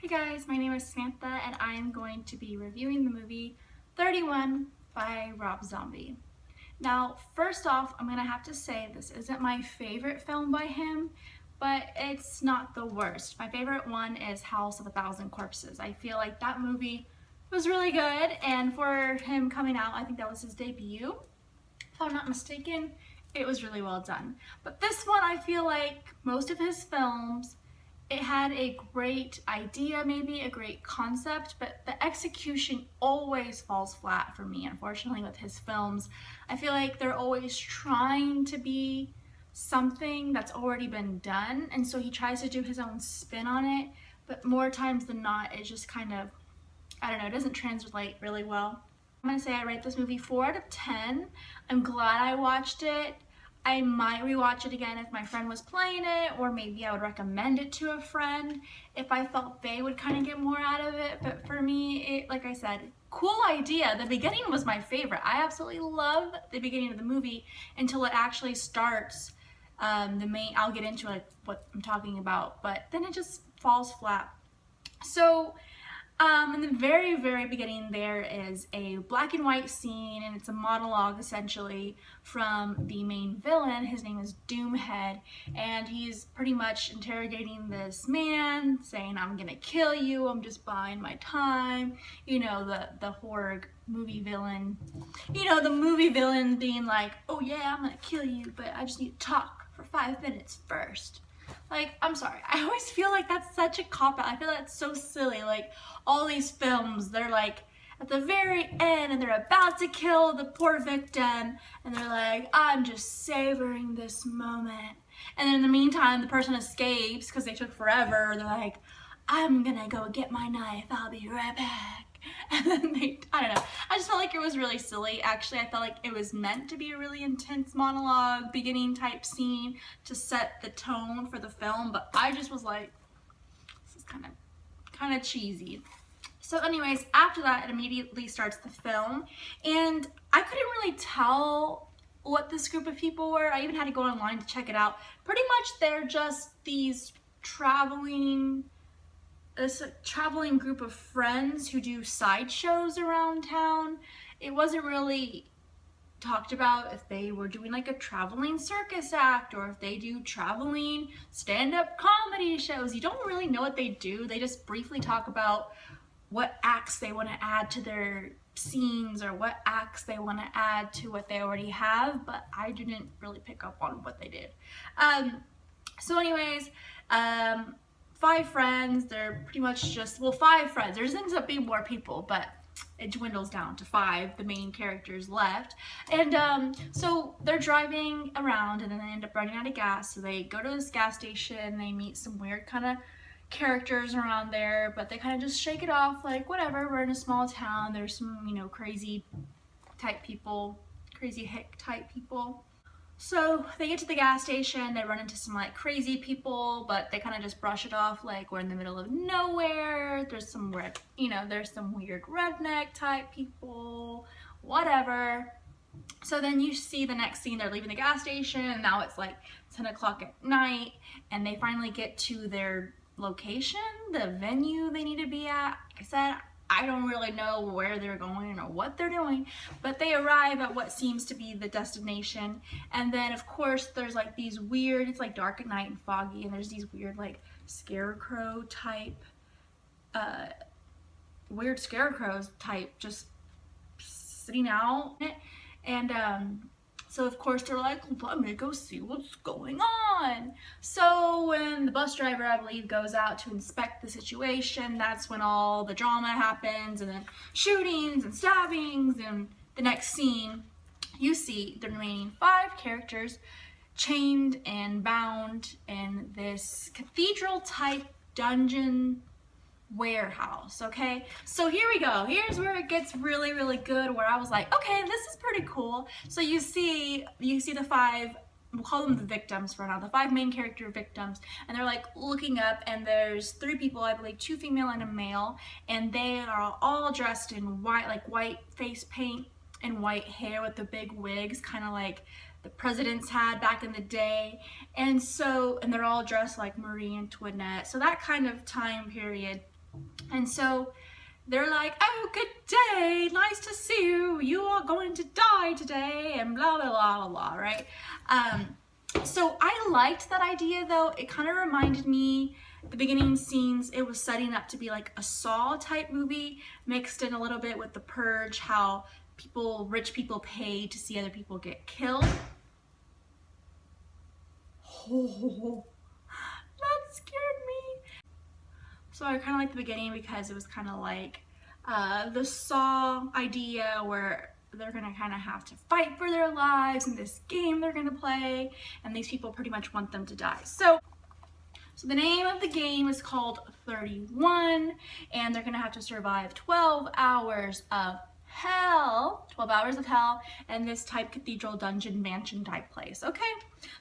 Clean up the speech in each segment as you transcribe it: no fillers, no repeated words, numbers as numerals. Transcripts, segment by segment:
Hey guys, my name is Samantha and I am going to be reviewing the movie 31 by Rob Zombie. Now, first off, I'm going to have to say this isn't my favorite film by him, but it's not the worst. My favorite one is House of a Thousand Corpses. I feel like that movie was really good, and for him coming out, I think that was his debut. If I'm not mistaken, it was really well done. But this one, I feel like most of his films, it had a great idea, maybe a great concept, but the execution always falls flat for me, unfortunately, with his films. I feel like they're always trying to be something that's already been done, and so he tries to do his own spin on it, but more times than not, it just kind of, I don't know, it doesn't translate really well. I'm gonna say I rate this movie 4 out of 10. I'm glad I watched it. I might rewatch it again if my friend was playing it, or maybe I would recommend it to a friend if I felt they would kind of get more out of it. But for me, it, like I said, cool idea. The beginning was my favorite. I absolutely love the beginning of the movie until it actually starts. I'll get into like what I'm talking about, but then it just falls flat. So in the very beginning, there is a black and white scene, and it's a monologue essentially from the main villain. His name is Doomhead, and he's pretty much interrogating this man, saying, "I'm gonna kill you, I'm just buying my time." You know, the horror movie villain. You know, the movie villain being like, "Oh yeah, I'm gonna kill you, but I just need to talk for 5 minutes first." Like, I'm sorry, I always feel like that's such a cop-out. I feel like that's so silly. Like, all these films, they're like at the very end and they're about to kill the poor victim, and they're like, "I'm just savoring this moment." And then in the meantime, the person escapes because they took forever. They're like, "I'm gonna go get my knife, I'll be right back." And then I don't know, I just felt like it was really silly. Actually, I felt like it was meant to be a really intense monologue, beginning type scene to set the tone for the film, but I just was like, this is kind of cheesy. So anyways, after that, it immediately starts the film, and I couldn't really tell what this group of people were. I even had to go online to check it out. Pretty much they're just these traveling group of friends who do sideshows around town. It wasn't really talked about if they were doing like a traveling circus act or if they do traveling stand-up comedy shows. You don't really know what they do. They just briefly talk about what acts they want to add to their scenes or what acts they want to add to what they already have, but I didn't really pick up on what they did. So anyways, 5 friends, they're pretty much just, well, 5 friends. There ends up being more people, but it dwindles down to 5, the main characters left. And so they're driving around and then they end up running out of gas. So they go to this gas station, they meet some weird kind of characters around there, but they kind of just shake it off like, whatever, we're in a small town. There's some, you know, crazy type people, crazy hick type people. So they get to the gas station, they run into some like crazy people, but they kind of just brush it off like we're in the middle of nowhere. There's some weird, you know, there's some weird redneck type people, whatever. So then you see the next scene, they're leaving the gas station, and now it's like 10 o'clock at night, and they finally get to their location, the venue they need to be at. Like I said, I don't really know where they're going or what they're doing, but they arrive at what seems to be the destination. And then of course there's like these weird, it's like dark at night and foggy, and there's these weird like scarecrow type, weird scarecrows type just sitting out. And so of course they're like, "Let me go see what's going on." So when the bus driver, I believe, goes out to inspect the situation, that's when all the drama happens, and then shootings and stabbings. And the next scene, you see the remaining 5 characters chained and bound in this cathedral type dungeon warehouse. Okay, so here we go. Here's where it gets really good, where I was like, okay, this is pretty cool. So you see the 5, we'll call them the victims for now, the 5 main character victims, and they're like looking up, and there's 3 people, I believe, 2 female and a male, and they are all dressed in white, like white face paint and white hair with the big wigs, kind of like the presidents had back in the day. And they're all dressed like Marie Antoinette, so that kind of time period. And so they're like, oh, good day, nice to see you, you are going to die today, and blah, blah, blah, blah, blah, right? So I liked that idea though. It kind of reminded me, the beginning scenes, it was setting up to be like a Saw type movie, mixed in a little bit with The Purge, how rich people pay to see other people get killed. Oh, that scared me. So I kind of like the beginning because it was kind of like the Saw idea where they're gonna kind of have to fight for their lives in this game they're gonna play, and these people pretty much want them to die. So the name of the game is called 31, and they're gonna have to survive 12 hours of hell, 12 hours of hell, in this type cathedral dungeon mansion type place. Okay,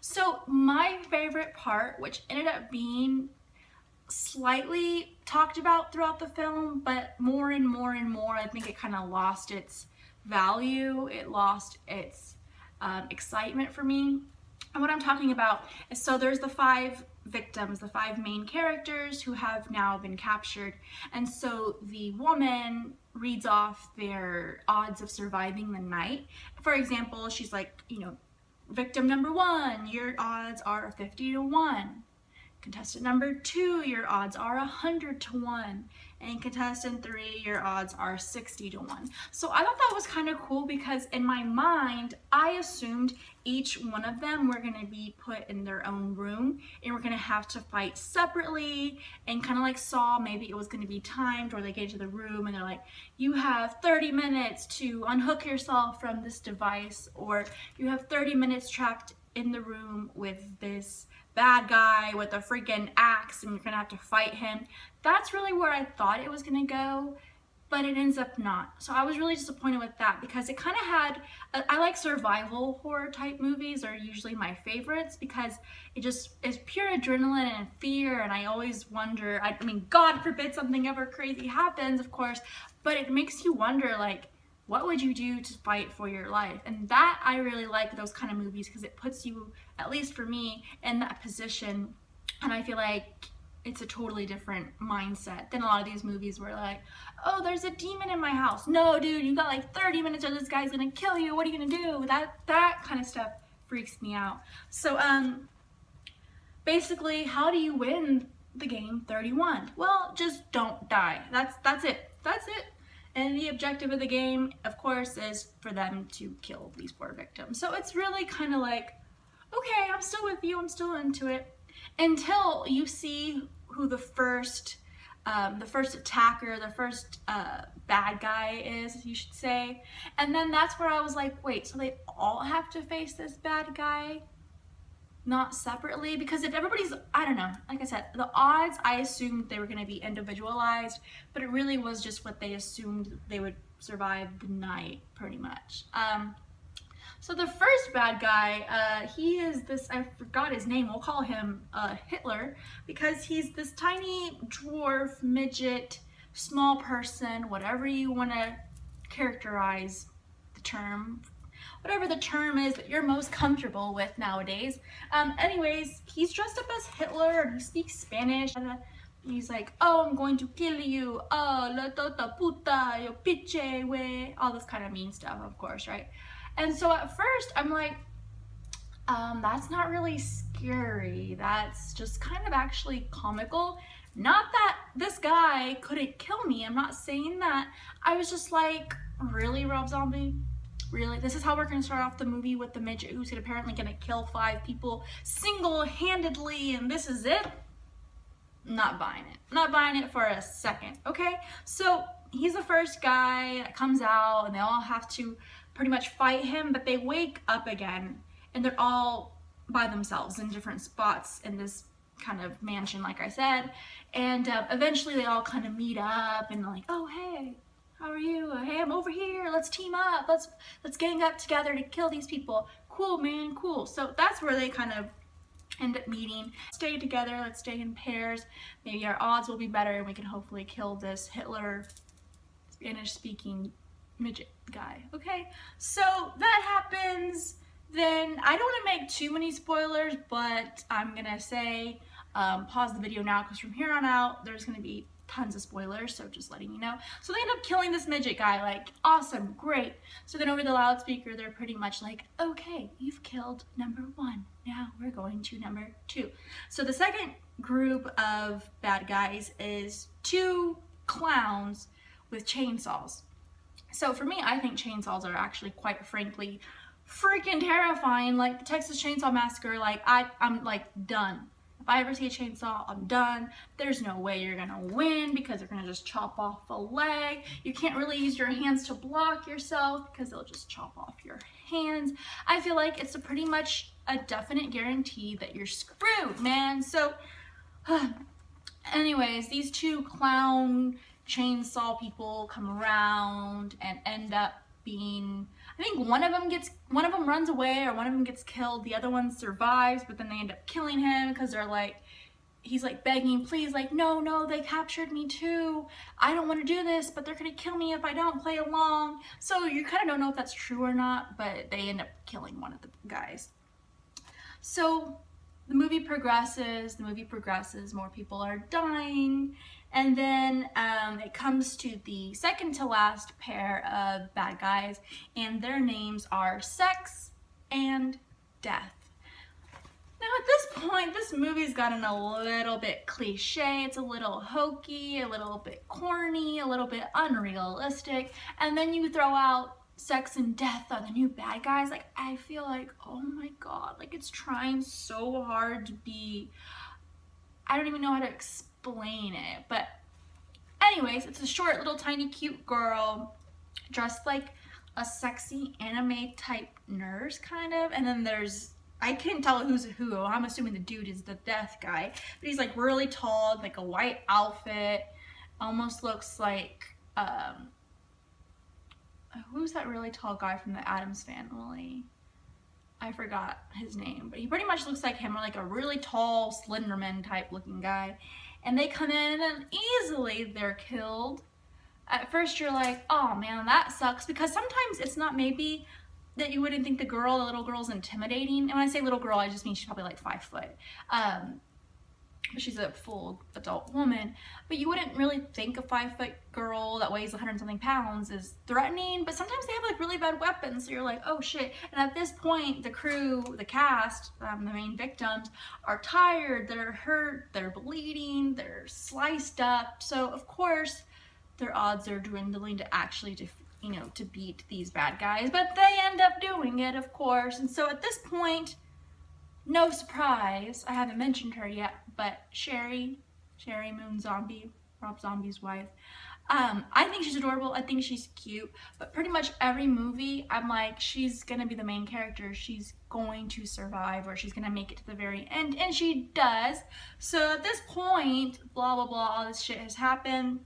so my favorite part, which ended up being slightly talked about throughout the film, but more and more and more, I think it kind of lost its value, it lost its excitement for me. And what I'm talking about is, so there's the 5 victims, the 5 main characters who have now been captured, and so the woman reads off their odds of surviving the night. For example, she's like, you know, victim number 1, your odds are 50 to 1. Contestant number 2, your odds are 100 to 1. And contestant 3, your odds are 60 to 1. So I thought that was kind of cool because in my mind, I assumed each one of them were going to be put in their own room and we're going to have to fight separately, and kind of like Saw, maybe it was going to be timed, or they get to the room and they're like, you have 30 minutes to unhook yourself from this device, or you have 30 minutes trapped in the room with this bad guy with a freaking axe and you're gonna have to fight him. That's really where I thought it was gonna go, but it ends up not. So I was really disappointed with that because it kind of had, I like survival horror type movies, are usually my favorites because it just is pure adrenaline and fear, and I always wonder, I mean, God forbid something ever crazy happens, of course, but it makes you wonder, like, what would you do to fight for your life? And that, I really like those kind of movies because it puts you, at least for me, in that position. And I feel like it's a totally different mindset than a lot of these movies where like, oh, there's a demon in my house. No, dude, you got like 30 minutes or this guy's gonna kill you. What are you gonna do? That kind of stuff freaks me out. So basically, how do you win the game 31? Well, just don't die. That's it. That's it. And the objective of the game, of course, is for them to kill these poor victims. So it's really kind of like, okay, I'm still with you, I'm still into it, until you see who the first attacker, the first bad guy is, you should say. And then that's where I was like, wait, so they all have to face this bad guy? Not separately? Because if everybody's, I don't know, like I said, the odds, I assumed they were going to be individualized, but it really was just what they assumed they would survive the night, pretty much. So the first bad guy, he is this, I forgot his name, we'll call him Hitler, because he's this tiny dwarf, midget, small person, whatever you want to characterize the term, whatever the term is that you're most comfortable with nowadays. Anyways, he's dressed up as Hitler and he speaks Spanish. He's like, oh, I'm going to kill you. Oh, la tota puta, yo piche, we. All this kind of mean stuff, of course, right? And so at first, I'm like, that's not really scary. That's just kind of actually comical. Not that this guy couldn't kill me. I'm not saying that. I was just like, really, Rob Zombie? Really? This is how we're going to start off the movie with the midget who's apparently going to kill 5 people single-handedly, and this is it? Not buying it. Not buying it for a second, okay? So he's the first guy that comes out, and they all have to pretty much fight him, but they wake up again, and they're all by themselves in different spots in this kind of mansion, like I said, and eventually they all kind of meet up, and they're like, oh, hey, how are you? Hey, I'm over here. Let's team up. Let's gang up together to kill these people. Cool, man, cool. So that's where they kind of end up meeting. Stay together. Let's stay in pairs. Maybe our odds will be better and we can hopefully kill this Hitler Spanish-speaking midget guy. Okay, so that happens. Then I don't want to make too many spoilers, but I'm gonna say pause the video now because from here on out there's going to be tons of spoilers, so just letting you know. So they end up killing this midget guy, like, awesome, great. So then over the loudspeaker they're pretty much like, okay, you've killed number 1, now we're going to number 2. So the second group of bad guys is 2 clowns with chainsaws. So for me, I think chainsaws are actually, quite frankly, freaking terrifying. Like the Texas Chainsaw Massacre, like I'm like done. If I ever see a chainsaw, I'm done. There's no way you're gonna win because they're gonna just chop off a leg. You can't really use your hands to block yourself because they'll just chop off your hands. I feel like it's pretty much a definite guarantee that you're screwed, man. So anyways, these 2 clown chainsaw people come around and end up being, I think one of them runs away or one of them gets killed, the other one survives, but then they end up killing him because they're like, he's like begging, please, like, no, they captured me too, I don't want to do this, but they're gonna kill me if I don't play along. So you kind of don't know if that's true or not, but they end up killing one of the guys. So the movie progresses, more people are dying, and then it comes to the second to last pair of bad guys, and their names are Sex and Death. Now at this point, this movie's gotten a little bit cliche, it's a little hokey, a little bit corny, a little bit unrealistic, and then you throw out Sex and Death are the new bad guys. Like, I feel like, oh my god, like it's trying so hard to be, I don't even know how to explain it, but anyways, it's a short little tiny cute girl dressed like a sexy anime type nurse kind of, and then there's, I can't tell who's who, I'm assuming the dude is the Death guy, but he's like really tall, like a white outfit, almost looks like who's that really tall guy from the Addams Family? I forgot his name, but he pretty much looks like him, or like a really tall Slenderman type looking guy. And they come in and easily they're killed. At first you're like, oh man, that sucks, because sometimes it's not maybe that you wouldn't think the little girl's intimidating. And when I say little girl, I just mean she's probably like 5 foot. But she's a full adult woman, but you wouldn't really think a 5 foot girl that weighs 100 something pounds is threatening, but sometimes they have like really bad weapons, so you're like, oh shit. And at this point, the crew, the cast, the main victims are tired, they're hurt, they're bleeding, they're sliced up, so of course their odds are dwindling to actually to beat these bad guys, but they end up doing it, of course. And so at this point, no surprise, I haven't mentioned her yet, but Sherry Moon Zombie, Rob Zombie's wife, I think she's adorable, I think she's cute, but pretty much every movie, I'm like, she's gonna be the main character, she's going to survive, or she's gonna make it to the very end, and she does. So at this point, blah blah blah, all this shit has happened,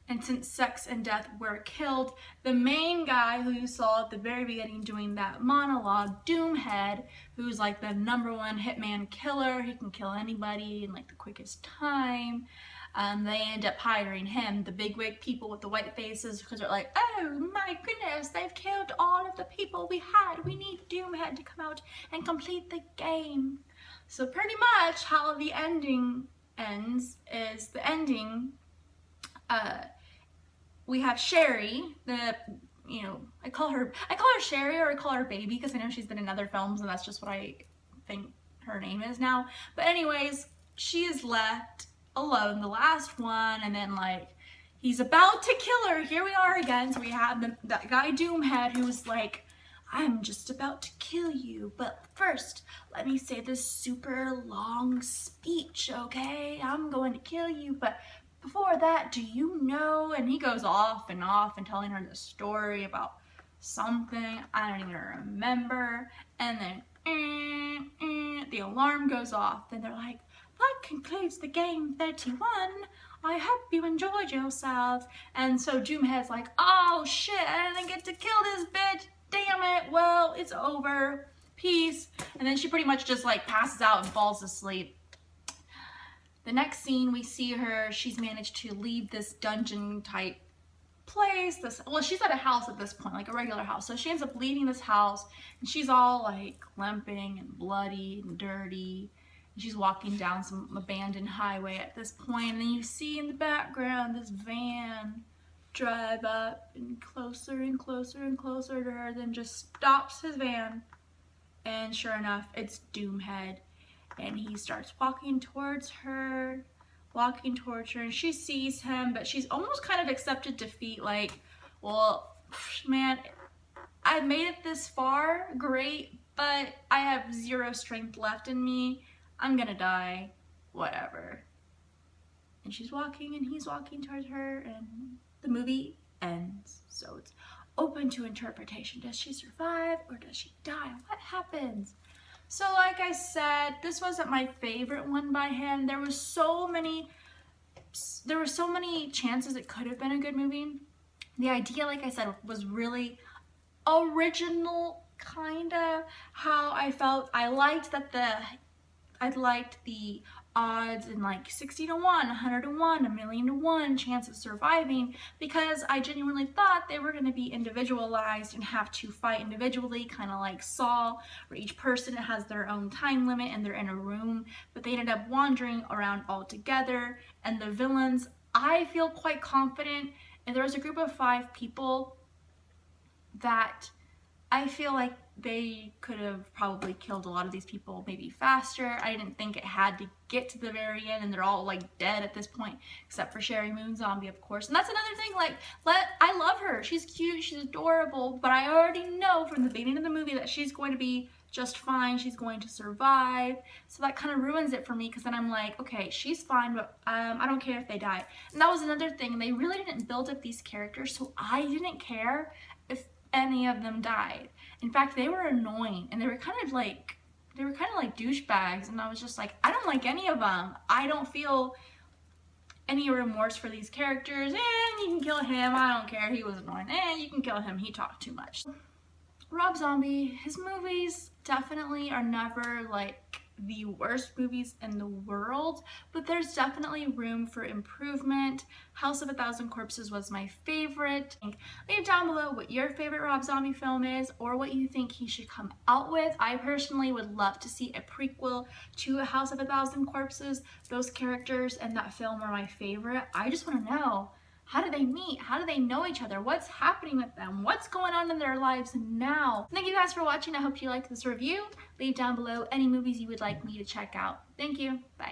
and since Sex and Death were killed, the main guy who you saw at the very beginning doing that monologue, Doomhead, who's like the #1 hitman killer, he can kill anybody in like the quickest time, they end up hiring him, the bigwig people with the white faces, because they're like, oh my goodness, they've killed all of the people we had, we need Doomhead to come out and complete the game. So pretty much how the ending ends is the ending, we have Sherry, I call her Sherry, or I call her Baby because I know she's been in other films and that's just what I think her name is now. But anyways, she is left alone, the last one, and then like he's about to kill her. Here we are again. So we have that guy Doomhead who's like, I'm just about to kill you, but first let me say this super long speech, okay? I'm going to kill you, but before that, do you know? And he goes off and telling her the story about something I don't even remember, and then the alarm goes off, and they're like, that concludes the game 31, I hope you enjoyed yourselves. And so Doomhead's like, oh shit, I didn't get to kill this bitch, damn it, well, it's over, peace. And then she pretty much just like passes out and falls asleep. The next scene, we see her, she's managed to leave this dungeon type place, well, she's at a house at this point, like a regular house, so she ends up leaving this house, and she's all like limping and bloody and dirty, She's walking down some abandoned highway at this point, and then you see in the background this van drive up and closer and closer and closer to her, then just stops his van, and sure enough, it's Doomhead, and he starts walking towards her, and she sees him, but she's almost kind of accepted defeat, like, well, man, I made it this far, great, but I have 0 strength left in me. I'm gonna die, whatever. And she's walking and he's walking towards her, and the movie ends. So it's open to interpretation. Does she survive or does she die? What happens? So like I said, this wasn't my favorite one by him. There were so many chances it could have been a good movie. The idea, like I said, was really original, kinda how I felt. I liked the odds in like 60 to 1, 100 to 1, 1,000,000 to 1 chance of surviving, because I genuinely thought they were going to be individualized and have to fight individually, kind of like Saw, where each person has their own time limit and they're in a room, but they ended up wandering around all together. And the villains, I feel quite confident, and there was a group of 5 people that I feel like they could have probably killed a lot of these people maybe faster. I didn't think it had to get to the very end and they're all like dead at this point, except for Sheri Moon Zombie, of course. And that's another thing, like, I love her. She's cute, she's adorable, but I already know from the beginning of the movie that she's going to be just fine, she's going to survive. So that kind of ruins it for me, because then I'm like, okay, she's fine, but I don't care if they die. And that was another thing. They really didn't build up these characters, so I didn't care if any of them died. In fact, they were annoying, and they were kind of like douchebags, and I was just like, I don't like any of them. I don't feel any remorse for these characters. You can kill him, I don't care, he was annoying. You can kill him, he talked too much. Rob Zombie, his movies definitely are never like the worst movies in the world, but there's definitely room for improvement. House of a Thousand Corpses was my favorite. Leave down below what your favorite Rob Zombie film is, or what you think he should come out with. I personally would love to see a prequel to A House of a Thousand Corpses. Those characters and that film are my favorite. I just want to know, how do they meet? How do they know each other? What's happening with them? What's going on in their lives now? Thank you guys for watching. I hope you liked this review. Leave down below any movies you would like me to check out. Thank you. Bye.